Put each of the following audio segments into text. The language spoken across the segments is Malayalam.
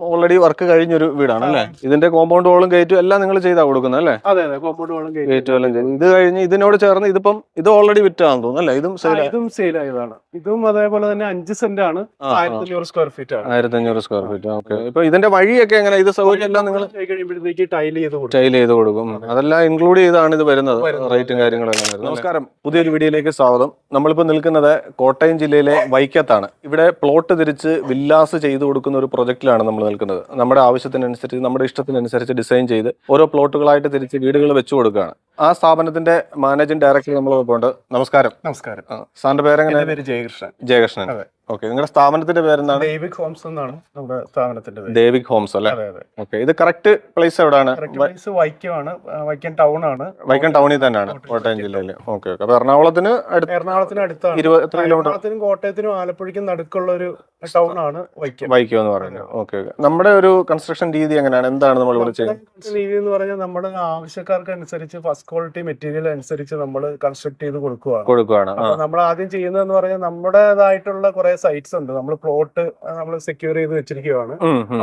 ഓൾറെഡി വർക്ക് കഴിഞ്ഞൊരു വീടാണ് അല്ലേ? ഇതിന്റെ കോമ്പൗണ്ട് വാളും ഗേറ്റും എല്ലാം നിങ്ങൾ ചെയ്താ കൊടുക്കുന്നത് അല്ലേ? അതെ കോമ്പൗണ്ട് വാളും ഗേറ്റും എല്ലാം ചെയ്തു. ഇത് കഴിഞ്ഞ് ഇതിനോട് ചേർന്ന് ഇത് ഓൾറെഡി വിറ്റാന്ന് തോന്നുന്നു അല്ലേ? ഇതും സെയിൽ ആയതാണ്. ഇതും അതേപോലെ തന്നെ 5 സെന്റ് ആണ്, 1500 സ്ക്വയർ ഫീറ്റ് ആണ്. 1500 സ്ക്വയർ ഫീറ്റ്. ഓക്കെ. ഇപ്പൊ ഇതിന്റെ വഴിയൊക്കെ എങ്ങനെ? ഇത് സൗകര്യം എല്ലാം നിങ്ങൾ കഴിയുമ്പോഴത്തേക്ക് ടൈൽ ചെയ്ത് കൊടുക്കും. അതെല്ലാം ഇൻക്ലൂഡ് ചെയ്താണ് ഇത് വരുന്നത്, റേറ്റും കാര്യങ്ങളെല്ലാം വരുന്നത്. നമസ്കാരം, പുതിയൊരു വീഡിയോയിലേക്ക് സ്വാഗതം. നമ്മളിപ്പോൾ നിൽക്കുന്നത് കോട്ടയം ജില്ലയിലെ വൈക്കത്താണ്. ഇവിടെ പ്ലോട്ട് തിരിച്ച് വില്ലാസ് ചെയ്തു കൊടുക്കുന്ന ഒരു പ്രൊജക്റ്റിലാണ് നമ്മൾ നിൽക്കുന്നത്. നമ്മുടെ ആവശ്യത്തിനനുസരിച്ച്, നമ്മുടെ ഇഷ്ടത്തിനനുസരിച്ച് ഡിസൈൻ ചെയ്ത് ഓരോ പ്ലോട്ടുകളായിട്ട് തിരിച്ച് വീടുകൾ വെച്ചു കൊടുക്കുകയാണ്. ആ സ്ഥാപനത്തിന്റെ മാനേജിംഗ് ഡയറക്ടർ നമ്മളൊപ്പം ഉണ്ട്. നമസ്കാരം. സാറിന്റെ പേരെങ്ങനെ? ജയകൃഷ്ണൻ. ഓക്കെ. നിങ്ങളുടെ സ്ഥാപനത്തിന്റെ പേരെന്താണ്? ദേവിക് ഹോംസ് എന്നാണ് നമ്മുടെ സ്ഥാപനത്തിന്റെ പേര്. ദേവിക് ഹോംസ് അല്ലേ? ഓക്കെ. ഇത് കറക്റ്റ് പ്ലേസ് എവിടെയാണ്? വൈക്കമാണ്. വൈക്കം ടൗൺ ആണ്. വൈക്കം ടൗണിൽ തന്നെയാണ്, കോട്ടയം ജില്ലയിൽ. ഓക്കെ. അപ്പൊ എറണാകുളത്തിന് അടുത്താണ്. എത്ര കിലോമീറ്റർ? കോട്ടയത്തിനും ആലപ്പുഴയ്ക്കും നടുക്കുള്ള ഒരു ടൗൺ ആണ് വൈക്കം എന്ന് പറയുന്നത്. ഓക്കെ. നമ്മുടെ ഒരു കൺസ്ട്രക്ഷൻ രീതി എങ്ങനെയാണ്? എന്താണ് നമ്മൾ രീതി എന്ന് പറഞ്ഞാൽ നമ്മുടെ ആവശ്യക്കാർക്ക് അനുസരിച്ച് ഫസ്റ്റ് ക്വാളിറ്റി മെറ്റീരിയൽ അനുസരിച്ച് നമ്മൾ കൺസ്ട്രക്ട് ചെയ്ത് കൊടുക്കുകയാണ്. നമ്മൾ ആദ്യം ചെയ്യുന്നതെന്ന് പറഞ്ഞാൽ നമ്മുടേതായിട്ടുള്ള കുറെ സൈറ്റ്സ് ഉണ്ട്. നമ്മൾ പ്ലോട്ട് നമ്മൾ സെക്യൂർ ചെയ്ത് വെച്ചിരിക്കുകയാണ്.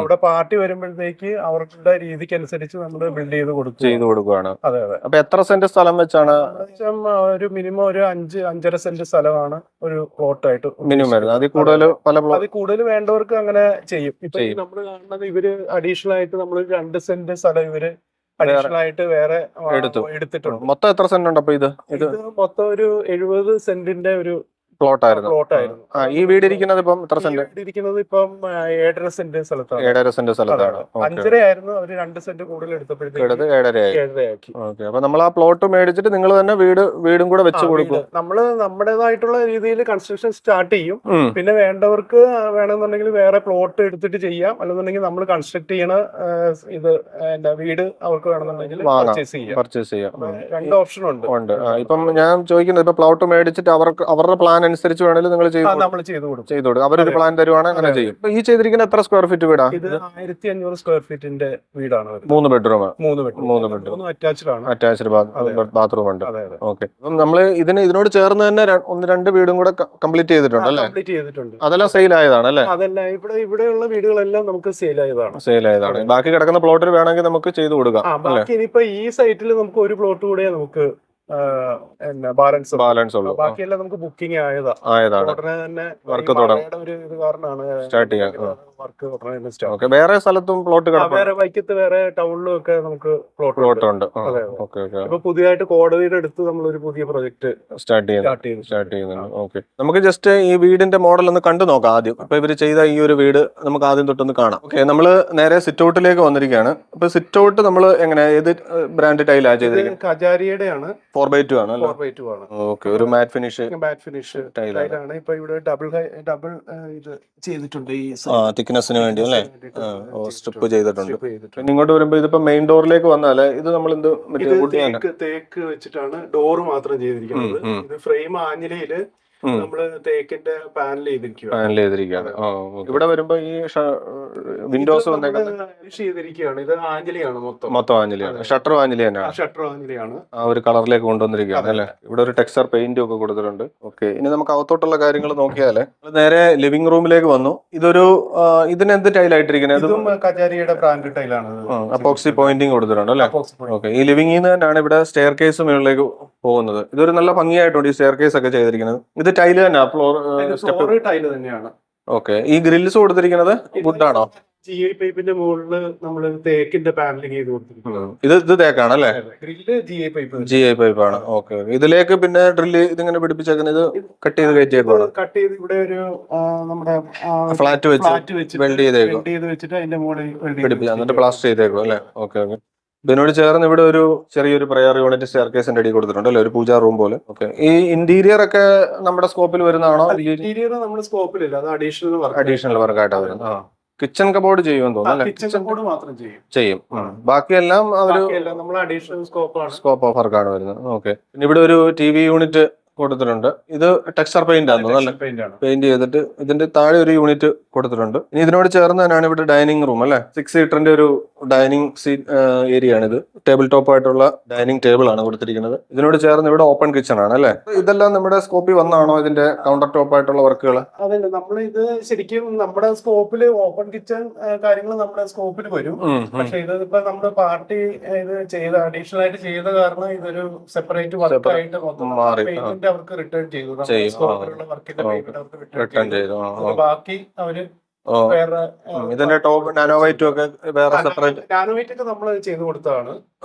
അവിടെ പാർട്ടി വരുമ്പോഴത്തേക്ക് അവരുടെ രീതിക്ക് അനുസരിച്ച് നമ്മൾ ബിൽഡ് ചെയ്ത് കൊടുക്കുകയാണ്. അതെ. അപ്പൊ എത്ര സെന്റ് സ്ഥലം വെച്ചാണ്? ഒരു മിനിമം ഒരു 5-5.5 സെന്റ് സ്ഥലമാണ് ഒരു പ്ലോട്ടായിട്ട് മിനിമം വരുന്നത്. അതിൽ കൂടുതൽ വേണ്ടവർക്ക് അങ്ങനെ ചെയ്യും. ഇപ്പൊ നമ്മൾ കാണുന്നത് ഇവര് അഡീഷണൽ ആയിട്ട് നമ്മൾ 2 സെന്റ് സ്ഥലം ഇവര് അഡീഷണൽ ആയിട്ട് വേറെ എടുത്തിട്ടുണ്ട്. മൊത്തം എത്ര സെന്റ് ഉണ്ട്? അപ്പൊ ഇത് മൊത്തം ഒരു 70 സെന്റിന്റെ ഒരു പ്ലോട്ടായിരുന്നു. ഈ വീട് ഇരിക്കുന്നത് ഇപ്പം എത്ര സെന്റ്? ഇരിക്കുന്നത് ഇപ്പം 7.5 സെന്റ് സ്ഥലത്താണ്. 7.5 സെന്റ് സ്ഥലത്താണ്. 5.5 ആയിരുന്നു. അവര് 2 സെന്റ് കൂടുതൽ എടുത്തപ്പോഴത്തേക്ക് 7.5 ആക്കി. ഓക്കെ. അപ്പൊ നമ്മൾ ആ പ്ലോട്ട് മേടിച്ചിട്ട് നിങ്ങൾ തന്നെ വീടും കൂടെ വെച്ച് കൊടുക്കും. നമ്മള് നമ്മുടേതായിട്ടുള്ള രീതിയിൽ കൺസ്ട്രക്ഷൻ സ്റ്റാർട്ട് ചെയ്യും. പിന്നെ വേണ്ടവർക്ക് വേണമെന്നുണ്ടെങ്കിൽ വേറെ പ്ലോട്ട് എടുത്തിട്ട് ചെയ്യാം. അല്ലെന്നുണ്ടെങ്കിൽ നമ്മൾ കൺസ്ട്രക്ട് ചെയ്യണ വീട് അവർക്ക് വേണമെന്നുണ്ടെങ്കിൽ പർച്ചേസ് ചെയ്യാം. 2 ഓപ്ഷൻ ഉണ്ട്. ഇപ്പം ഞാൻ ചോദിക്കുന്നത്, ഇപ്പൊ പ്ലോട്ട് മേടിച്ചിട്ട് അവരുടെ പ്ലാൻ അനുസരിച്ച് വേണമെങ്കിൽ നിങ്ങൾ ചെയ്തു കൊടുക്കും. അവരൊരു പ്ലാൻ തരുവാണ്, അങ്ങനെ ചെയ്യും. ഈ ചെയ്തിരിക്കുന്ന എത്ര സ്ക്വയർ ഫീറ്റ് വീടാ? ഇത് 1500 സ്ക്വയർ ഫീറ്റിന്റെ വീടാണ്. 3 ബെഡ്റൂം. അറ്റാച്ച്ഡ് ബാത്റൂം ഉണ്ട്. ഓക്കെ. അപ്പം നമ്മള് ഇതിനോട് ചേർന്ന് തന്നെ 1-2 വീടും കൂടെ കംപ്ലീറ്റ് ചെയ്തിട്ടുണ്ട് അല്ലേ? അതെല്ലാം സെയിൽ ആയതാണ് അല്ലേ? അതെല്ലാം ഇവിടെയുള്ള വീടുകളെല്ലാം നമുക്ക് സെയിൽ ആയതാണ്. ബാക്കി കിടക്കുന്ന പ്ലോട്ടിൽ വേണമെങ്കിൽ നമുക്ക് ചെയ്തു കൊടുക്കാം. ബാക്കി ഇനിയിപ്പോ ഈ സൈറ്റിൽ നമുക്ക് ഒരു പ്ലോട്ട് കൂടെ നമുക്ക് ബാലൻസ് ഉള്ളൂ. ബാക്കിയെല്ലാം നമുക്ക് ബുക്കിംഗ് ആയതാണ്. ഉടനെ തന്നെ വർക്ക് തുടങ്ങും. ഒരു ഇത് കാരണമാണ് സ്റ്റാർട്ട് ചെയ്യാൻ. വർക്ക് ഉടനെ തന്നെ സ്റ്റാർട്ട്. വേറെ സ്ഥലത്തും പ്ലോട്ട് വേറെ വൈക്കത്ത് വേറെ ടൗണിലും ഒക്കെ നമുക്ക് പ്ലോട്ട് ഉണ്ട്. ഇപ്പൊ പുതിയതായിട്ട് കോടതിയുടെ അടുത്ത് നമ്മളൊരു പുതിയ പ്രൊജക്ട് സ്റ്റാർട്ട് ചെയ്യുന്നുണ്ട്. ഓക്കെ. നമുക്ക് ജസ്റ്റ് ഈ വീടിന്റെ മോഡൽ ഒന്ന് കണ്ടു നോക്കാം ആദ്യം. ഇപ്പൊ ഇവര് ചെയ്ത ഈ ഒരു വീട് നമുക്ക് ആദ്യം തൊട്ടൊന്ന് കാണാം. ഓക്കെ. നമ്മള് നേരെ സിറ്റ് ഔട്ടിലേക്ക് വന്നിരിക്കുകയാണ്. ഇപ്പൊ സിറ്റ് ഔട്ട് നമ്മൾ എങ്ങനെ, ഏത് ബ്രാൻഡ് ടൈലാ ചെയ്തിരിക്കുന്നത്? കജാരിയുടെ ആണ്. 4x2 ആണ്. ഓക്കെ. ഒരു മാറ്റ് ഫിനിഷ് ടൈലാണ്. ഇപ്പൊ ഇവിടെ ഡബിൾ ഇത് ചെയ്തിട്ടുണ്ട്. ഈ തിക്നെസ്സിന് വേണ്ടി അല്ലേ? സ്ട്രിപ്പ് ചെയ്തിട്ടുണ്ട്. പിന്നെ ഇങ്ങോട്ട് വരുമ്പോ ഇതിപ്പോ മെയിൻ ഡോറിലേക്ക് വന്നാല് ഇത് നമ്മൾ എന്ത് തേക്ക് വെച്ചിട്ടാണ് ഡോറ് മാത്രം ചെയ്തിരിക്കുന്നത്. ഇത് ഫ്രെയിം ആഞ്ഞിലയില് നമ്മള് തേക്കിന്റെ പാനൽ ചെയ്തിരിക്കുകയാണ്. ഇവിടെ വരുമ്പോ ഈ വിൻഡോസ് ചെയ്തിരിക്കുകയാണ്. ഇത് ആഞ്ഞിലിയാണ്, മൊത്തം ആഞ്ഞിലിയാണ്. ഷട്ടർ ആഞ്ഞിലിയാണ്. ആ ഒരു കളറിലേക്ക് കൊണ്ടുവന്നിരിക്കുകയാണ് അല്ലെ? ഇവിടെ ഒരു ടെക്സ്ചർ പെയിന്റും ഒക്കെ കൊടുത്തിട്ടുണ്ട്. ഓക്കെ. ഇനി നമുക്ക് അകത്തോട്ടുള്ള കാര്യങ്ങൾ നോക്കിയാലേ, നേരെ ലിവിംഗ് റൂമിലേക്ക് വന്നു. ഇതിന് എന്ത് ടൈലായിട്ടിരിക്കുന്നത്? കജാരിയുടെ ബ്രാൻഡ് ടൈലാണ്. അപ്പോക്സി പോയിന്റിങ് കൊടുത്തിട്ടുണ്ട് അല്ലെ? ഓക്കെ. ഈ ലിവിംഗിൽ നിന്ന് തന്നെയാണ് ഇവിടെ സ്റ്റെയർ കേസ് മുകളിലേക്ക് പോകുന്നത്. ഇതൊരു നല്ല ഭംഗിയായിട്ടുണ്ട് ഈ സ്റ്റെയർ കേസ് ഒക്കെ ചെയ്തിരിക്കുന്നത്. ഇത് ടൈല് തന്നെ, ഫ്ലോർ ടൈല് തന്നെയാണ്. ഓക്കെ. ഈ ഗ്രിൽസ് കൊടുത്തിരിക്കുന്നത് വുഡാണോ? GI പൈപ്പിന്റെ മുകളില് നമ്മള് തേക്കിന്റെ പാനലിംഗ് ചെയ്ത് കൊടുത്തിരിക്കുന്നത്. ഇത് തേക്കാണ് അല്ലേ? Grill GI പൈപ്പാണ്. ഓക്കെ. ഇതിലേക്ക് പിന്നെ ഡ്രില്ല് ഇതിങ്ങനെ പിടിപ്പിച്ചേക്കുന്നത് കട്ട് ചെയ്ത് കയറ്റിയേക്കാണ്. കട്ട് ചെയ്ത് ഇവിടെ ഒരു നമ്മുടെ ഫ്ലാറ്റ് വെച്ച് വെൽഡ് ചെയ്ത് വെച്ചിട്ട് അതിന്റെ മുകളിൽ പിടിപ്പിച്ചു, എന്നിട്ട് പ്ലാസ്റ്റർ ചെയ്തേക്കും അല്ലേ? ഓക്കെ. ഇതിനോട് ചേർന്ന് ഇവിടെ ഒരു ചെറിയൊരു പ്രയർ യൂണിറ്റ് സ്റ്റെയർ കേസിന്റെ അടി കൊടുത്തിട്ടുണ്ട് അല്ലെ? ഒരു പൂജാ റൂം പോലെ. ഓക്കെ. ഈ ഇന്റീരിയർ ഒക്കെ നമ്മുടെ സ്കോപ്പിൽ വരുന്നതാണോ? ഇന്റീരിയർ നമ്മുടെ സ്കോപ്പിലില്ല, അത് അഡീഷണൽ വർക്കായിട്ടാണ് വരുന്നത്. കിച്ചൺ കബോർഡ് ചെയ്യുമെന്ന് തോന്നുന്നു അല്ലെ? കിച്ചൺ കബോർഡ് മാത്രം ചെയ്യും. ബാക്കിയെല്ലാം നമ്മൾ അഡീഷണൽ സ്കോപ്പ് ഓഫ് വർക്കാണ് വരുന്നത്. ഓക്കെ. പിന്നെ ഇവിടെ ഒരു TV യൂണിറ്റ് കൊടുത്തിട്ടുണ്ട്. ഇത് ടെക്സ്ചർ പെയിന്റ് ആണെന്ന് അല്ലേ? പെയിന്റ് ആണ്. പെയിന്റ് ചെയ്തിട്ട് ഇതിന്റെ താഴെ ഒരു യൂണിറ്റ് കൊടുത്തിട്ടുണ്ട്. ഇനി ഇതിനോട് ചേർന്ന് തന്നെയാണ് ഇവിടെ ഡൈനിങ് റൂം അല്ലെ, 6 സീറ്ററിന്റെ ഒരു ഡൈനിങ് ഏരിയ ആണ് ഇത്. ടേബിൾ ടോപ്പ് ആയിട്ടുള്ള ഡൈനിങ് ടേബിൾ ആണ് കൊടുത്തിരിക്കുന്നത്. ഇതിനോട് ചേർന്ന് ഇവിടെ ഓപ്പൺ കിച്ചൺ ആണ് അല്ലെ. ഇതെല്ലാം നമ്മുടെ സ്കോപ്പിൽ വന്നാണോ ഇതിന്റെ കൗണ്ടർ ടോപ്പ് ആയിട്ടുള്ള വർക്കുകൾ? അതല്ല, നമ്മൾ ഇത് ശരിക്കും നമ്മുടെ സ്കോപ്പിൽ ഓപ്പൺ കിച്ചൺ കാര്യങ്ങൾ നമ്മുടെ സ്കോപ്പിൽ വരും. പക്ഷെ ഇത് ഇപ്പൊ നമ്മുടെ പാർട്ടി ഇത് ചെയ്ത അഡീഷണൽ ആയിട്ട് ചെയ്ത കാരണം ഇതൊരു സെപ്പറേറ്റ് വർക്കായിട്ട് പേയ്മെന്റ് അവർക്ക് റിട്ടേൺ ചെയ്തു. സ്കോപ്പിലുള്ള വർക്കിന്റെ പേയ്മെന്റ് അവർക്ക് റിട്ടേൺ ചെയ്തു. ബാക്കി അവര് ഇതിന്റെ ടോപ്പ് നാനോ വൈറ്റും ഒക്കെ വേറെ സെപ്പറേറ്റ്. നാനോ വൈറ്റ് ഒക്കെ നമ്മൾ ചെയ്ത് കൊടുത്തതാണ്.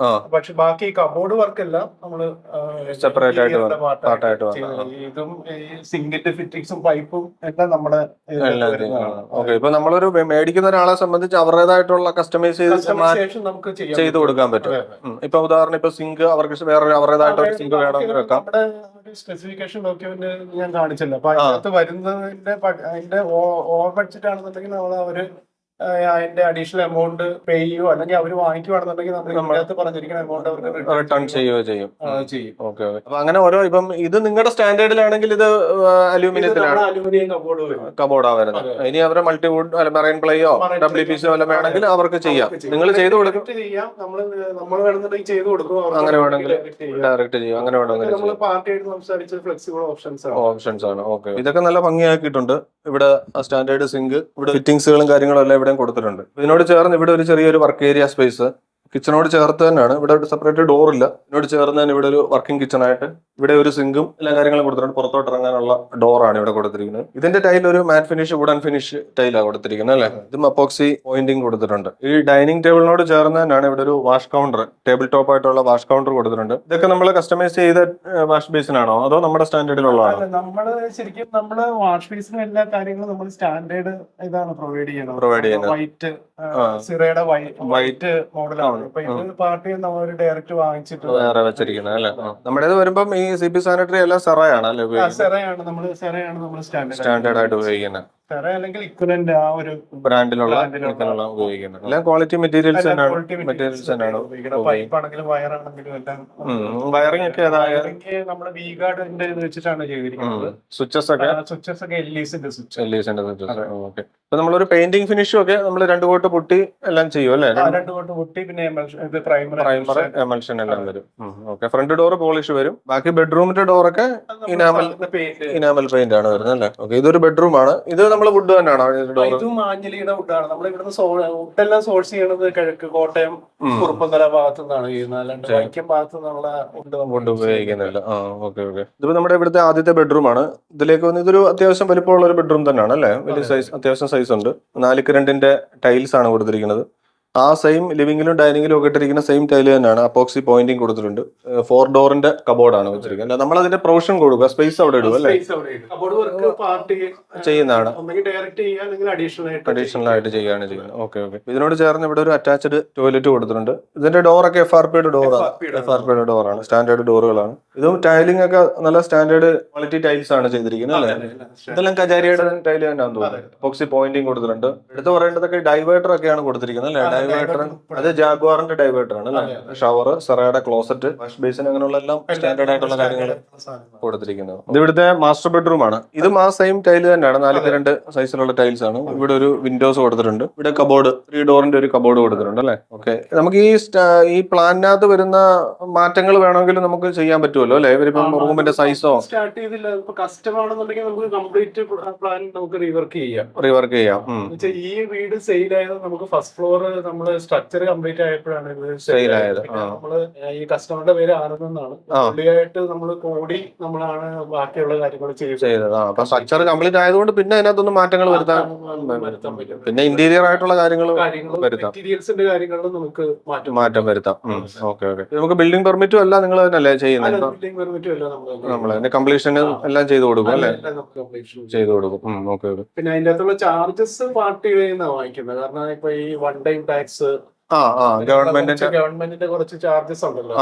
പക്ഷെ ബാക്കി കബോർഡ് വർക്ക് എല്ലാം നമ്മള് സെപ്പറേറ്റ് ആയിട്ട് ഇതും സിങ്കിന്റെ ഫിറ്റിംഗ്സും പൈപ്പും എല്ലാം നമ്മുടെ. ഓക്കെ, ഇപ്പൊ നമ്മളൊരു മേടിക്കുന്ന ഒരാളെ സംബന്ധിച്ച് അവരുടേതായിട്ടുള്ള കസ്റ്റമൈസേഷൻ നമുക്ക് ചെയ്ത് കൊടുക്കാൻ പറ്റും. ഇപ്പൊ ഉദാഹരണം ഇപ്പൊ സിങ്ക് അവർക്ക് വേറെ അവരുടേതായിട്ടൊരു സിങ്ക് വേണമെങ്കിൽ വെക്കാം. സ്പെസിഫിക്കേഷൻ ഡോക്യുമെന്റ് ഞാൻ കാണിച്ചില്ല. അപ്പൊ അതിനകത്ത് വരുന്നതിന്റെ അതിന്റെ ഓവർ ബഡ്ജറ്റ് ആണെന്നുണ്ടെങ്കിൽ നമ്മൾ അവര് അതിന്റെ അഡീഷണൽ എമൗണ്ട് പേ ചെയ്യുകയോ അല്ലെങ്കിൽ അവർ വാങ്ങിക്കുവാണെന്നുണ്ടെങ്കിൽ നമ്മൾ പറഞ്ഞിരിക്കുന്ന എമൗണ്ട് അവർക്ക് റിട്ടേൺ ചെയ്യുകയോ ചെയ്യും. ഓക്കെ, അപ്പൊ അങ്ങനെ ഓരോ ഇപ്പം ഇത് നിങ്ങളുടെ സ്റ്റാൻഡേർഡിലാണെങ്കിൽ ഇത് അലൂമിനിയത്തിലാണ് കബോർഡാ വരുന്നത്. ഇനി അവരെ മൾട്ടിവുഡ് അല്ല മെറൈൻ പ്ലേയോ WPC വല്ല വേണമെങ്കിൽ അവർക്ക് ചെയ്യാം. നിങ്ങൾ ചെയ്ത് കൊടുക്കും. നമ്മൾ വേണമെന്നുണ്ടെങ്കിൽ ചെയ്ത് കൊടുക്കും. അങ്ങനെ വേണമെങ്കിൽ ഡയറക്റ്റ് ചെയ്യും. അങ്ങനെ വേണമെങ്കിൽ നമ്മൾ പാർട്ടിയായിട്ട് സംസാരിച്ച് ഫ്ലെക്സിബിൾ ഓപ്ഷൻസ് ആണ്. ഓക്കെ, ഇതൊക്കെ നല്ല ഭംഗിയാക്കിയിട്ടുണ്ട്. ഇവിടെ സ്റ്റാൻഡേർഡ് സിങ്ക്, ഇവിടെ ഫിറ്റിംഗ്സുകളും കാര്യങ്ങളും എല്ലാം ഇവിടെ കൊടുത്തിട്ടുണ്ട്. ഇതിനോട് ചേർന്ന് ഇവിടെ ഒരു ചെറിയൊരു വർക്ക് ഏരിയ സ്പേസ് കിച്ചണോട് ചേർത്ത് തന്നെയാണ്. ഇവിടെ സെപ്പറേറ്റ് ഡോർ ഇല്ല. ഇതിനോട് ചേർന്ന് തന്നെ ഇവിടെ ഒരു വർക്കിംഗ് കിച്ചൺ ആയിട്ട് ഇവിടെ ഒരു സിങ്കും എല്ലാ കാര്യങ്ങളും കൊടുത്തിട്ടുണ്ട്. പുറത്തോട്ട് ഇറങ്ങാനുള്ള ഡോറാണ് ഇവിടെ കൊടുത്തിരിക്കുന്നത്. ഇതിന്റെ ടൈൽ ഒരു മാറ്റ് ഫിനിഷ് വുഡൻ ഫിനിഷ് ടൈലാണ് കൊടുത്തിരിക്കുന്നത് അല്ലെ. ഇതും അപ്പോക്സി പോയിന്റിംഗ് കൊടുത്തിട്ടുണ്ട്. ഈ ഡൈനിങ് ടേബിളിനോട് ചേർന്ന് തന്നെയാണ് ഇവിടെ ഒരു വാഷ് കൗണ്ടർ, ടേബിൾ ടോപ്പ് ആയിട്ടുള്ള വാഷ് കൗണ്ടർ കൊടുത്തിട്ടുണ്ട്. ഇതൊക്കെ നമ്മൾ കസ്റ്റമൈസ് ചെയ്ത വാഷ് ബേസിനാണോ അതോ നമ്മുടെ സ്റ്റാൻഡേർഡിലുള്ളതാണോ? നമ്മള് ശരിക്കും നമ്മള് വാഷ് ബേസിനും എല്ലാ കാര്യങ്ങളും നമ്മൾ സ്റ്റാൻഡേർഡ് ഇതാണ് പ്രൊവൈഡ് ചെയ്യുന്നത്. വൈറ്റ് സിറയുടെ വൈറ്റ് മോഡലാണ്. ഇപ്പൊ ഇത് പാർട്ടി നമ്മൾ ഡയറക്റ്റ് വാങ്ങിച്ചിട്ട് വേറെ വെച്ചിരിക്കുന്നത് അല്ലെ. നമ്മുടേത് വരുമ്പം ഈ CP സാനിറ്ററി എല്ലാം സെറയാണ് അല്ലെ? സെറയാണ് നമ്മൾ സ്റ്റാൻഡേർഡ് ആയിട്ട് ഉപയോഗിക്കുന്നത്. സെറ അല്ലെങ്കിൽ ഇക്വലന്റ് ആ ഒരു ബ്രാൻഡിലുള്ള ഉപയോഗിക്കുന്നത്. എല്ലാം ക്വാളിറ്റി മെറ്റീരിയൽസ് തന്നെയാണ്. പൈപ്പ് ആണെങ്കിലും വയറാണെങ്കിലും എല്ലാം. വയറിംഗ് ഒക്കെ നമ്മുടെ വി ഗാർഡിന്റെ ഇത് വെച്ചിട്ടാണ് ചെയ്തിരിക്കുന്നത്. സ്വിച്ചസ് ഒക്കെ LEസിന്റെ സ്വിച്ച്. ഓക്കെ, അപ്പൊ നമ്മളൊരു പെയിന്റിംഗ് ഫിനിഷും ഒക്കെ നമ്മൾ 2 കോട്ട് പുട്ടി എല്ലാം ചെയ്യും അല്ലെ? 2 കോട്ട് പുട്ടി പിന്നെ പ്രൈമർ എമൽഷൻ എല്ലാം വരും. ഓക്കെ, ഫ്രണ്ട് ഡോർ പോളിഷ് വരും. ബാക്കി ബെഡ്റൂമിന്റെ ഡോറൊക്കെ ഇനാമൽ പെയിന്റ് ആണ് വരുന്നത് അല്ലേ? ഓക്കെ, ഇതൊരു ബെഡ്റൂം ആണ്. ഇത് നമ്മള് വുഡ് തന്നെയാണോ? ഇതും ആഞ്ഞലിയുടെ വുഡാണ്. നമ്മൾ ഇവിടുന്ന് വുഡെല്ലാം സോഴ്സ് ചെയ്യണത് കിഴക്ക് കോട്ടയം കുറുപ്പന്തല ഭാഗത്തു നിന്നാണ് ചെയ്യുന്നത്. അല്ലാണ്ട് വൈക്കം ഭാഗത്തു നിന്നുള്ള വുഡ് ഉപയോഗിക്കുന്നില്ല. ഓക്കെ ഓക്കെ, ഇതിപ്പോ നമ്മുടെ ഇവിടുത്തെ ആദ്യത്തെ ബെഡ്റൂം ആണ്. ഇതിലേക്ക് വന്ന് ഇതൊരു അത്യാവശ്യം വലിപ്പമുള്ള ഒരു ബെഡ്റൂം തന്നെയാണ് അല്ലെ? വലിയ സൈസ്, അത്യാവശ്യം സൈസ് ഉണ്ട്. 4x2 ടൈൽസ് ആണ് കൊടുത്തിരിക്കുന്നത്. ആ സെയിം ലിവിംഗിലും ഡൈനിങ്ങിലും ഒക്കെ ഇട്ടിരിക്കുന്ന സെയിം ടൈല് തന്നെയാണ്. അപ്പോക്സി പോയിന്റിംഗ് കൊടുത്തിട്ടുണ്ട്. 4 ഡോറിന്റെ കബോർഡാണ് വെച്ചിരിക്കുന്നത്. നമ്മൾ അതിന്റെ പ്രൊവിഷൻ കൊടുക്കുക, സ്പേസ് അവിടെ ഇടും അല്ലേ? ചെയ്യുന്നതാണ്. അഡീഷണൽ ആയിട്ട് ചെയ്യുകയാണ് ചെയ്യുന്നത്. ഓക്കെ ഓക്കെ, ഇതിനോട് ചേർന്ന് ഇവിടെ ഒരു അറ്റാച്ച്ഡ് ടോയ്ലറ്റ് കൊടുത്തിട്ടുണ്ട്. ഇതിന്റെ ഡോറൊക്കെ FRPയുടെ ഡോറാണ്. സ്റ്റാൻഡേർഡ് ഡോറുകളാണ്. ഇതും ടൈലിംഗ് ഒക്കെ നല്ല സ്റ്റാൻഡേർഡ് ക്വാളിറ്റി ടൈൽസ് ആണ് ചെയ്തിരിക്കുന്നത് അല്ലേ? ഇതെല്ലാം കജാരിയുടെ ടൈല് തന്നെയാണെന്ന് തോന്നുന്നു. അപ്പോക്സി പോയിന്റിംഗ് കൊടുത്തിട്ടുണ്ട്. എടുത്ത് പറയേണ്ടതൊക്കെ ഡൈവേർട്ടർ ഒക്കെയാണ് കൊടുത്തിരിക്കുന്നത് അല്ലേ? ഡൈവേർട്ടർ അത് ജാഗ്വാറിന്റെ ഡൈവേർട്ടർ ആണ് അല്ലേ? ഷവർ, സെറയുടെ ക്ലോസറ്റ്, വാഷ് ബേസിൻ അങ്ങനെയുള്ള എല്ലാം സ്റ്റാൻഡേർഡ് ആയിട്ടുള്ള കാര്യങ്ങൾ കൊടുത്തിരിക്കുന്നത്. ഇത് ഇവിടുത്തെ മാസ്റ്റർ ബെഡ്റൂം ആണ്. ഇതും ആ സെയിം ടൈല് തന്നെയാണ്. 4x2 സൈസിലുള്ള ടൈൽസ് ആണ്. ഇവിടെ ഒരു വിൻഡോസ് കൊടുത്തിട്ടുണ്ട്. ഇവിടെ കബോർഡ്, 3 ഡോറിന്റെ ഒരു കബോർഡ് കൊടുത്തിട്ടുണ്ട് അല്ലേ? ഓക്കെ, നമുക്ക് ഈ പ്ലാനിനകത്ത് വരുന്ന മാറ്റങ്ങൾ വേണമെങ്കിൽ നമുക്ക് ചെയ്യാൻ പറ്റുമല്ലോ അല്ലെ? ഇവരിപ്പം റൂമിന്റെ സൈസോ സ്റ്റാർട്ട് ചെയ്തില്ല. കസ്റ്റമർ ആണെന്നുണ്ടെങ്കിൽ നമുക്ക് കംപ്ലീറ്റ് പ്ലാൻ നമുക്ക് റീവർക്ക് ചെയ്യാം. ഈ വീട് സെയിൽ ആയത് നമുക്ക് ഫസ്റ്റ് ഫ്ലോർ നമ്മള് സ്ട്രക്ചർ കംപ്ലീറ്റ് ആയപ്പോഴാണ് ഇത് സെയിൽ ആയത്. നമ്മള് ഈ കസ്റ്റമറുടെ പേര് ആനന്ദെന്നാണ്. പുള്ളിയായിട്ട് നമ്മള് കൂടി നമ്മളാണ് ബാക്കിയുള്ള കാര്യങ്ങൾ ചെയ്തത്. അപ്പൊ സ്ട്രക്ചർ കംപ്ലീറ്റ് ആയതുകൊണ്ട് പിന്നെ അതിനകത്തൊന്നും മാറ്റങ്ങൾ വരുത്താൻ പറ്റും. പിന്നെ ഇന്റീരിയർ ആയിട്ടുള്ള കാര്യങ്ങൾ വരുത്താം. മെറ്റീരിയൽസിന്റെ കാര്യങ്ങളിലും നമുക്ക് മാറ്റം വരുത്താം. ഓക്കെ ഓക്കെ, നമുക്ക് ബിൽഡിംഗ് പെർമിറ്റും എല്ലാം നിങ്ങൾ തന്നെയല്ലേ ചെയ്യുന്നത്? ബിൽഡിംഗ് പെർമിറ്റും എല്ലാം നമ്മൾ അതിന്റെ കംപ്ലീഷന് എല്ലാം ചെയ്തു കൊടുക്കും അല്ലേ? ചെയ്തു കൊടുക്കും. ഓക്കെ ഓക്കെ, പിന്നെ അതിന്റെ അകത്തുള്ള ചാർജസ് പാർട്ടി വാങ്ങിക്കുന്നത്. കാരണം ഇപ്പൊ ഈ വൺ ടൈം ടാക്സ് ഗവൺമെന്റിന്റെ കുറച്ച് ചാർജസ് ഉണ്ടല്ലോ.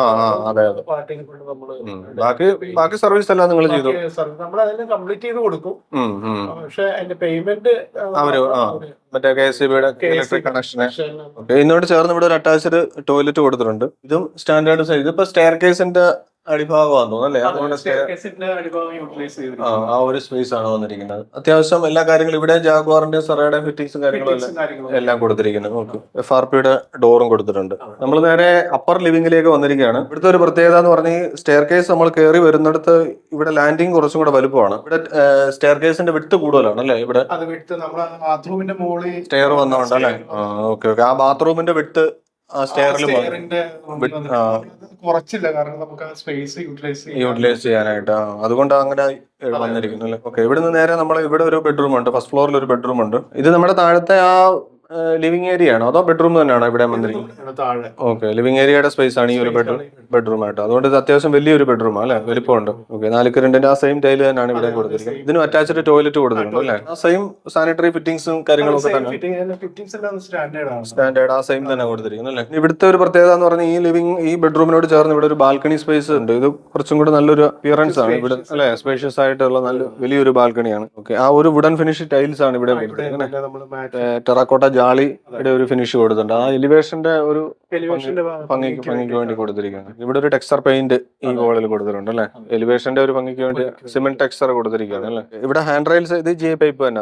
പാർട്ടിനെ കൊണ്ട് നമ്മള് ബാക്കി സർവീസ് എല്ലാം നിങ്ങൾ ചെയ്തു. നമ്മൾ അതിന് കംപ്ലീറ്റ് ചെയ്ത് കൊടുക്കും. പക്ഷെ അതിന്റെ പേയ്മെന്റ് മറ്റേ KSEBയുടെ ഇലക്ട്രിക് കണക്ഷന്. ഇതിനോട് ചേർന്ന് ഇവിടെ ഒരു അറ്റാച്ച്ഡ് ടോയ്ലറ്റ് കൊടുത്തിട്ടുണ്ട്. ഇതും സ്റ്റാൻഡേർഡ് സൈസ്. ഇതിപ്പോ സ്റ്റെയർ കേസിന്റെ അടിഭാഗമാണെന്ന് തോന്നുന്നു അല്ലേ? അതുകൊണ്ട് ആ ഒരു സ്പേസ് ആണ് വന്നിരിക്കുന്നത്. അത്യാവശ്യം എല്ലാ കാര്യങ്ങളും ഇവിടെ ജാഗ്വാറിന്റെ സെറയുടെ ഫിറ്റിംഗ്സും കാര്യങ്ങളും എല്ലാം കൊടുത്തിരിക്കുന്നത്. ഓക്കെ. FRPയുടെ ഡോറും കൊടുത്തിട്ടുണ്ട്. നമ്മൾ നേരെ അപ്പർ ലിവിംഗിലേക്ക് വന്നിരിക്കുകയാണ്. ഇവിടുത്തെ ഒരു പ്രത്യേകത എന്ന് പറഞ്ഞാൽ സ്റ്റെയർ കേസ് നമ്മൾ കയറി വരുന്നിടത്ത് ഇവിടെ ലാൻഡിങ് കുറച്ചും കൂടെ വലുപ്പമാണ്. ഇവിടെ സ്റ്റെയർ കേസിന്റെ വിട്ട് കൂടുതലാണ് അല്ലേ? ഇവിടെ ബാത്റൂമിന്റെ മുകളിൽ സ്റ്റെയർ വന്നോണ്ട് അല്ലേ? Okay okay. ആ ബാത്റൂമിന്റെ വിട്ട് സ്റ്റെയറിൽ കുറച്ചില്ല, കാരണം നമുക്ക് സ്പേസ് യൂട്ടിലൈസ് ചെയ്യാനായിട്ട് അതുകൊണ്ട് അങ്ങനെ വന്നിരിക്കുന്നു അല്ലേ? ഓക്കെ. ഇവിടുന്ന് നേരെ നമ്മൾ ഇവിടെ ഒരു ബെഡ്റൂം ഉണ്ട്. ഫസ്റ്റ് ഫ്ലോറിൽ ഒരു ബെഡ്റൂം ഉണ്ട്. ഇത് നമ്മുടെ താഴത്തെ ആ ലിവിംഗ് ഏരിയ ആണോ അതോ ബെഡ്റൂം തന്നെയാണോ ഇവിടെ വന്നിരിക്കുന്നത്? ഓക്കെ. ലിവിംഗ് ഏരിയയുടെ സ്പേസ് ആണ് ഈ ഒരു ബെഡ്റൂം ആയിട്ട്. അതുകൊണ്ട് ഇത് അത്യാവശ്യം വലിയൊരു ബെഡ്റൂം ആണ് അല്ലെ? വലിപ്പമുണ്ട്. ഓക്കെ. 4x2 ആ സെയിം ടൈല് തന്നെയാണ് ഇവിടെ കൊടുത്തിരിക്കുന്നത്. ഇതിനും അറ്റാച്ച്ഡ് ടോയ്ലറ്റ് കൊടുത്തിട്ടുണ്ട് അല്ലേ? ആ സെയിം സാനിറ്ററി ഫിറ്റിംഗ്സും കാര്യങ്ങളൊക്കെ തന്നെ സ്റ്റാൻഡേർഡ് ആ സെയിം തന്നെ കൊടുത്തിരിക്കുന്നു അല്ലേ? ഇവിടുത്തെ ഒരു പ്രത്യേകത എന്ന് പറഞ്ഞാൽ ഈ ബെഡ്റൂമിനോട് ചേർന്ന് ഇവിടെ ഒരു ബാൽക്കണി സ്പേസ് ഉണ്ട്. ഇത് കുറച്ചും കൂടെ നല്ലൊരു അപ്പിയറൻസ് ആണ് ഇവിടെ അല്ലെ? സ്പേഷ്യസ് ആയിട്ടുള്ള നല്ല വലിയൊരു ബാൽക്കണിയാണ്. ഓക്കെ. ആ ഒരു വുഡൻ ഫിനിഷ് ടൈൽസ് ആണ് ഇവിടെ ടെറാക്കോട്ട ജാളി ഇവിടെ ഒരു ഫിനിഷ് കൊടുത്തിട്ടുണ്ട്. ആ എലിവേഷന്റെ ഒരു ഭംഗിക്ക് വേണ്ടി കൊടുത്തിരിക്കുകയാണ്. ഇവിടെ ഒരു ടെക്സ്ചർ പെയിന്റ് ഈ വോളിൽ കൊടുത്തിട്ടുണ്ട് അല്ലെ? എലിവേഷന്റെ ഒരു ഭംഗിക്ക് വേണ്ടി സിമെന്റ് ടെക്സ്ചർ കൊടുത്തിരിക്കുകയാണ് അല്ലെ? ഇവിടെ ഹാൻഡ് റെയിൽസ് ഇത് GI പൈപ്പ് തന്നെ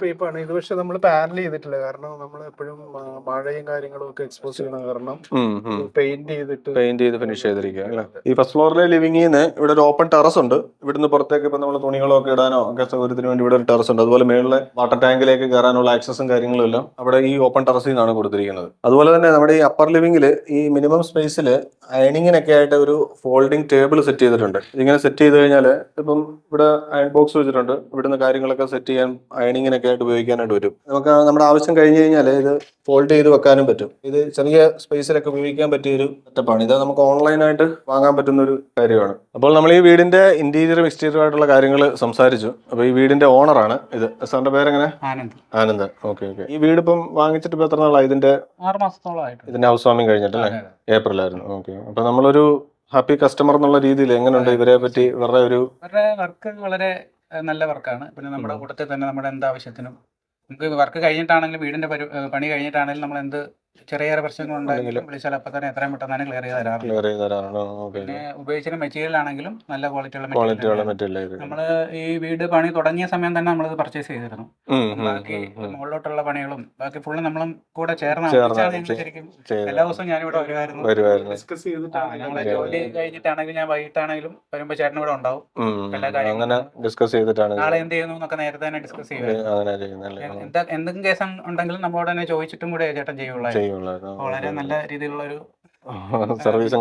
പൈപ്പാണ്. ഇത് പക്ഷെ നമ്മൾ പാനൽ ചെയ്തിട്ടില്ല, കാരണം നമ്മൾ എപ്പോഴും മഴയും കാര്യങ്ങളും ഒക്കെ എക്സ്പോസ് ചെയ്യണ കാരണം പെയിന്റ് ചെയ്ത് ഫിനിഷ് ചെയ്തിരിക്കുക അല്ലെ? ഈ ഫസ്റ്റ് ഫ്ലോറിലെ ലിവിംഗിൽ നിന്ന് ഇവിടെ ഒരു ഓപ്പൺ ടെറസ് ഉണ്ട്. ഇവിടുന്ന് പുറത്തേക്ക് ഇപ്പൊ നമ്മൾ തുണികളൊക്കെ ഇടാനോ ഒക്കെ സൗകര്യത്തിന് വേണ്ടി ഇവിടെ ഒരു ടെറസ് ഉണ്ട്. അതുപോലെ മേളിലെ വാട്ടർ ടാങ്കിലേക്ക് കയറാനുള്ള ആക്സസും കാര്യങ്ങളും എല്ലാം അവിടെ ഈ ഓപ്പൺ ടെറസിൽ നിന്നാണ് കൊടുത്തിരിക്കുന്നത്. അതുപോലെ തന്നെ നമ്മുടെ ഈ അപ്പർ ലിവിംഗിൽ ഈ മിനിമം സ്പേസിൽ അയണിങ്ങിനൊക്കെ ആയിട്ട് ഒരു ഫോൾഡിംഗ് ടേബിൾ സെറ്റ് ചെയ്തിട്ടുണ്ട്. ഇതിങ്ങനെ സെറ്റ് ചെയ്ത് കഴിഞ്ഞാൽ ഇപ്പം ഇവിടെ അയൺ ബോക്സ് വെച്ചിട്ടുണ്ട്. ഇവിടുന്ന് കാര്യങ്ങളൊക്കെ സെറ്റ് ചെയ്യാൻ അയണിങ്ങിനൊക്കെ ആയിട്ട് ഉപയോഗിക്കാനായിട്ട് വരും. നമുക്ക് നമ്മുടെ ആവശ്യം കഴിഞ്ഞ് കഴിഞ്ഞാൽ ഇത് ഫോൾഡ് ചെയ്ത് വെക്കാനും പറ്റും. ഇത് ചെറിയ സ്പേസിലൊക്കെ ഉപയോഗിക്കാൻ പറ്റിയൊരു സെറ്റപ്പാണ്. ഇത് നമുക്ക് ഓൺലൈനായിട്ട് വാങ്ങാൻ പറ്റുന്ന ഒരു കാര്യമാണ്. അപ്പോൾ നമ്മൾ ഈ വീടിന്റെ ഇന്റീരിയറും എക്സ്റ്റീരിയറും ആയിട്ടുള്ള കാര്യങ്ങൾ സംസാരിച്ചു. അപ്പോൾ ഈ വീടിന്റെ ഓണറാണ് ഇത്. സാറിന്റെ പേരെങ്ങനെ? ആനന്ദ്. Okay okay. ഈ വീട് ഇപ്പം വാങ്ങിച്ചിട്ട് ഇപ്പൊ എത്ര നാളായി? ഇതിന്റെ 6 മാസത്തോളമായിട്ട്. ഇതിന്റെ ഹൗസ് വാമിംഗ് കഴിഞ്ഞിട്ടല്ലേ? ഏപ്രിലായിരുന്നു. ഓക്കെ. അപ്പൊ നമ്മളൊരു ഹാപ്പി കസ്റ്റമർ എന്നുള്ള രീതിയിൽ എങ്ങനെയുണ്ട് ഇവരെ പറ്റി? ഇവരുടെ വർക്ക് വളരെ നല്ല വർക്കാണ്. പിന്നെ നമ്മുടെ കൂട്ടത്തിൽ തന്നെ നമ്മുടെ എന്താവശ്യത്തിനും നമുക്ക് വർക്ക് കഴിഞ്ഞിട്ടാണെങ്കിലും വീടിന്റെ പണി കഴിഞ്ഞിട്ടാണെങ്കിലും നമ്മൾ എന്ത് ചെറിയ പ്രശ്നങ്ങളുണ്ടെങ്കിലും വിളിച്ചാൽ അപ്പൊ തന്നെ എത്രയും പെട്ടെന്ന് തന്നെ ക്ലിയർ ചെയ്ത് തരാറുണ്ട്. പിന്നെ ഉപയോഗിച്ചിരുന്ന മെറ്റീരിയൽ ആണെങ്കിലും നല്ല ക്വാളിറ്റിയുള്ള മെറ്റീരിയൽ. നമ്മള് ഈ വീട് പണി തുടങ്ങിയ സമയം തന്നെ നമ്മളത് പർച്ചേസ് ചെയ്തിരുന്നു. ബാക്കി മുകളിലോട്ടുള്ള പണികളും ബാക്കി ഫുള്ള് നമ്മളും കൂടെ ചേർന്ന് ശരിക്കും എല്ലാ ദിവസവും ഞാനിവിടെ വരുമായിരുന്നു. ഡിസ്കസ് ചെയ്തിട്ട് ഞങ്ങളെ ജോലി കഴിഞ്ഞിട്ടാണെങ്കിലും ഞാൻ വൈകിട്ടാണെങ്കിലും വരുമ്പോ ചേട്ടൻ ഇവിടെ ഉണ്ടാവും. എല്ലാ കാര്യങ്ങളും നാളെ എന്ത് ചെയ്യുന്നു എന്നൊക്കെ നേരത്തെ തന്നെ ഡിസ്കസ് ചെയ്യുമായിരുന്നു. എന്തെങ്കിലും കേസ് ഉണ്ടെങ്കിലും നമ്മളോട് തന്നെ ചോദിച്ചിട്ടും കൂടെ ചേട്ടൻ ചെയ്യുള്ളൂ. വളരെ നല്ല രീതിയിലുള്ള ഒരു സർവീസും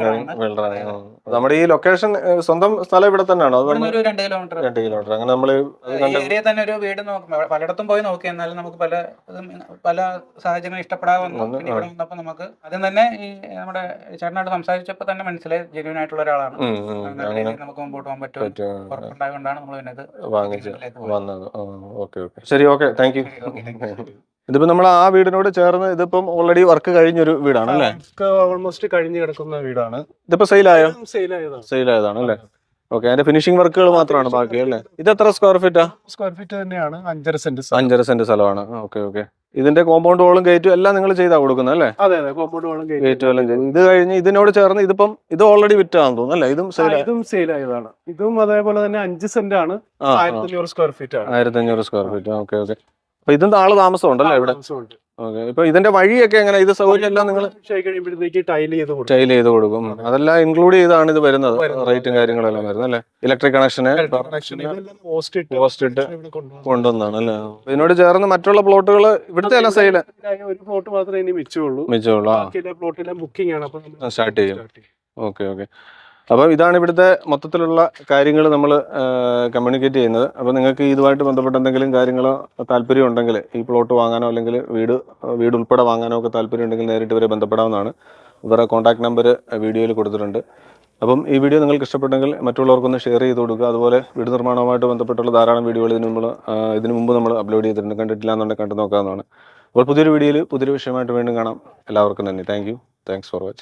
നമ്മുടെ ഈ ലൊക്കേഷൻ സ്വന്തം സ്ഥലം ഇവിടെ തന്നെയാണോ? 2 കിലോമീറ്റർ. അങ്ങനെ നമ്മള് ഏരിയ തന്നെ ഒരു വീട് പലയിടത്തും പോയി നോക്കി, എന്നാലും നമുക്ക് പല സാഹചര്യങ്ങൾ ഇഷ്ടപ്പെടാതെ വന്നു. ഇവിടെ വന്നപ്പോ നമുക്ക് ആദ്യം തന്നെ ഈ നമ്മുടെ ചേട്ടനായിട്ട് സംസാരിച്ചപ്പോ തന്നെ മനസ്സിലായി ജെന്യൂൻ ആയിട്ടുള്ള ഒരാളാണ്. നമുക്ക് മുമ്പോട്ട് പോകാൻ പറ്റും ഉറപ്പുണ്ടായതുകൊണ്ടാണ് നമ്മൾ പിന്നെ വാങ്ങിച്ച് വന്നത്. ശരി, ഓക്കെ, താങ്ക് യു. ഇതിപ്പോ നമ്മൾ ആ വീടിനോട് ചേർന്ന് ഇതിപ്പം ഓൾറെഡി വർക്ക് കഴിഞ്ഞൊരു വീടാണ് അല്ലേ? ഓൾമോസ്റ്റ് കഴിഞ്ഞ് കിടക്കുന്ന വീടാണ്. ഇതിപ്പോ സെയിലായതാണ് അല്ലേ? ഓക്കെ. അതിന്റെ ഫിനിഷിംഗ് വർക്കുകൾ മാത്രമാണ് ബാക്കി അല്ലേ? ഇത് എത്ര സ്ക്വയർ ഫീറ്റ് തന്നെയാണ്? 5.5 സെന്റ് സ്ഥലമാണ്. ഓക്കെ. ഇതിന്റെ കോമ്പൗണ്ട് വാളും ഗേറ്റും എല്ലാം നിങ്ങൾ ചെയ്താ കൊടുക്കുന്നത് അല്ലേ? അതെ, കോമ്പൗണ്ട് വാളും ഗേറ്റും എല്ലാം ചെയ്തു. ഇത് കഴിഞ്ഞ് ഇതിനോട് ചേർന്ന് ഇത് ഓൾറെഡി വിറ്റാന്ന് തോന്നുന്നു അല്ലേ? ഇതും സെയിലായതാണ്. ഇതും അതേപോലെ തന്നെ 5 സെന്റ് ആണ്. 1500 സ്ക്വയർ ഫീറ്റ് ആണ്. 1500 സ്ക്വയർ ഫീറ്റ്. ഓക്കെ. അപ്പൊ ഇതും ആള് താമസം ഉണ്ടല്ലേ ഇവിടെ? ഓക്കെ. ഇപ്പൊ ഇതിന്റെ വഴിയൊക്കെ എങ്ങനെ? ഇത് സൗകര്യം എല്ലാം നിങ്ങൾ കഴിയുമ്പോഴത്തേക്ക് ടൈൽ ചെയ്ത് കൊടുക്കും. അതെല്ലാം ഇൻക്ലൂഡ് ചെയ്താണ് ഇത് വരുന്നത്. റേറ്റും കാര്യങ്ങളെല്ലാം വരുന്നത് അല്ലേ? ഇലക്ട്രിക് കണക്ഷന് പോസ്റ്റ് ഇട്ട് കൊണ്ടുവന്നാണ് അല്ലേ? ഇതിനോട് ചേർന്ന് മറ്റുള്ള പ്ലോട്ടുകൾ ഇവിടുത്തെ എല്ലാം സെയില്? ഒരു പ്ലോട്ട് മാത്രമേ ഇനി മിച്ചമുള്ളൂ. പ്ലോട്ടിലെ ബുക്കിംഗ് ആണ് സ്റ്റാർട്ട് ചെയ്യും. ഓക്കെ. അപ്പോൾ ഇതാണ് ഇവിടുത്തെ മൊത്തത്തിലുള്ള കാര്യങ്ങൾ നമ്മൾ കമ്മ്യൂണിക്കേറ്റ് ചെയ്യുന്നത്. അപ്പോൾ നിങ്ങൾക്ക് ഇതുമായിട്ട് ബന്ധപ്പെട്ട എന്തെങ്കിലും കാര്യങ്ങളോ താല്പര്യം ഉണ്ടെങ്കിൽ ഈ പ്ലോട്ട് വാങ്ങാനോ അല്ലെങ്കിൽ വീട് ഉൾപ്പെടെ വാങ്ങാനോ ഒക്കെ താല്പര്യം ഉണ്ടെങ്കിൽ നേരിട്ട് ഇവരെ ബന്ധപ്പെടാവുന്നതാണ്. ഇവരുടെ കോൺടാക്ട് നമ്പർ വീഡിയോയിൽ കൊടുത്തിട്ടുണ്ട്. അപ്പം ഈ വീഡിയോ നിങ്ങൾക്ക് ഇഷ്ടപ്പെട്ടെങ്കിൽ മറ്റുള്ളവർക്കൊന്ന് ഷെയർ ചെയ്ത് കൊടുക്കുക. അതുപോലെ വീട് നിർമ്മാണവുമായിട്ട് ബന്ധപ്പെട്ടുള്ള ധാരാളം വീഡിയോകൾ ഇതിനു മുമ്പ് നമ്മൾ അപ്ലോഡ് ചെയ്തിട്ടുണ്ട്. കണ്ടിട്ടില്ല എന്നുണ്ടെങ്കിൽ കണ്ടു നോക്കാവുന്നതാണ്. അപ്പോൾ പുതിയൊരു വീഡിയോയിൽ പുതിയൊരു വിഷയമായിട്ട് വീണ്ടും കാണാം. എല്ലാവർക്കും നന്ദി. Thanks for watching.